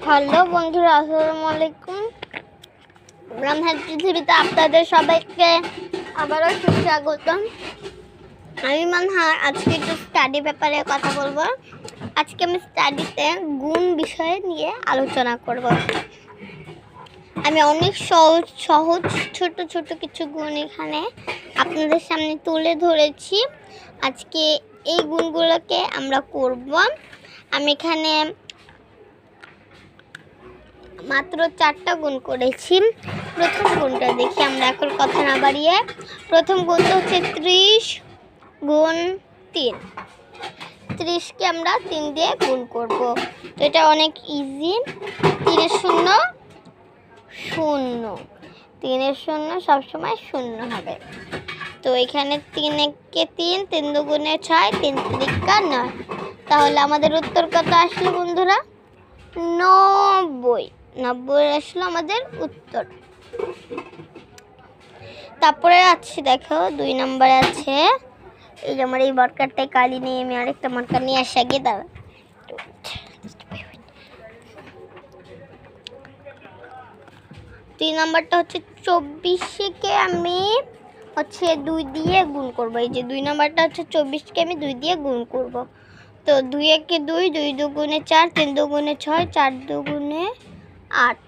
Hello বন্ধুরা, আসসালামু আলাইকুম। ব্রাহ্মণ পৃথিবীতে আপনাদের সবাইকে আবারও সুস্বাগতম। আমি মানহার আজকে একটু স্টাডি ব্যাপারে কথা বলবো। আজকে আমি স্টাডিতে গুণ বিষয় নিয়ে আলোচনা করব। আমি অনেক সহজ ছোট ছোট কিছু গুণ এখানে আপনাদের সামনে তুলে ধরেছি। আজকে এই গুণগুলোকে আমরা করব। আমি এখানে মাত্র 4টা গুণ করেছি। প্রথম গুণটা দেখি আমরা এখন কথা না বাড়িয়ে। প্রথম গুণটা হচ্ছে 30 গুণ 3। 30কে আমরা 3 দিয়ে গুণ করব। তো এটা অনেক ইজি। 3 শূন্য শূন্য, 3 শূন্য সবসময় শূন্য হবে। তো এখানে 3 একে 3, 3 দুগুণে 6, 3 তিরিকা 9। তাহলে আমাদের উত্তর কত আসলো বন্ধুরা? 90। 90 আসলো আমাদের উত্তর। তারপরে আছে দেখো 2 নম্বরে আছে, এই যে আমার এই মার্কারটাই কালি নিয়ে আমি আরেকটা মার্কার নিয়ে আসা গিয়ে দাঁড়া। 3 নম্বরটা হচ্ছে 24কে আমি 2 দিয়ে গুণ করব। এই যে 2 নম্বরটা হচ্ছে 24কে আমি 2 দিয়ে গুণ করব। তো 2 একে 2, 2 দুগুণে 4, 3 দুগুণে 6, 4 দুগুণে 8,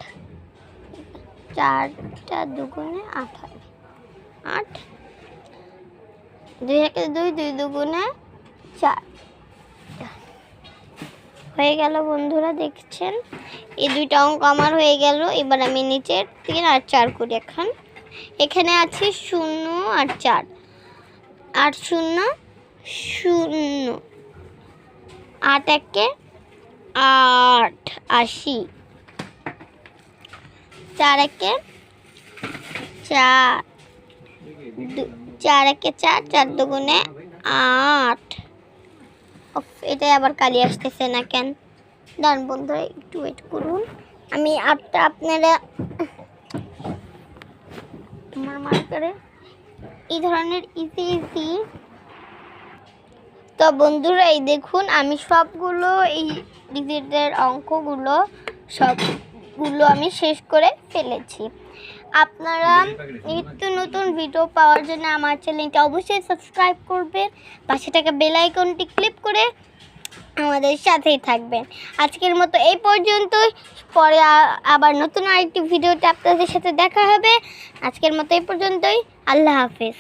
4টা দুগুণে 8 হবে 8। 2 একে 2, 2 দুগুণে 4 হয়ে গেল বন্ধুরা। দেখছেন এই দুইটা অঙ্ক আমার হয়ে গেল। এবার আমি নিচে 3 আর 4 করি। এখানে আছে 0 আর 4, 8 শূন্য 0, 8 একে 8, 80, 4 একে 4, 4 একে 4, 4 দুগুণে 8। এটাই আবার কালি আসতেছে না কেন? দাঁড়ান বন্ধুরা, একটু ওয়েট করুন। আমি 8টা আপনারা আমার মার্কারে এই ধরনের ইজি। তো বন্ধুরা এই দেখুন, আমি সবগুলো এই ডিজিটের অঙ্কগুলো সবগুলো আমি শেষ করে ফেলেছি। আপনারা নিত্য নতুন ভিডিও পাওয়ার জন্য আমার চ্যানেলটি অবশ্যই সাবস্ক্রাইব করবেন। পাশে থাকা বেল আইকনটি ক্লিক করে আমাদের সাথেই থাকবেন। আজকের মতো এই পর্যন্তই। পরে আবার নতুন আরেকটি ভিডিওতে আপনাদের সাথে দেখা হবে। আজকের মতো এই পর্যন্তই। আল্লাহ হাফেজ।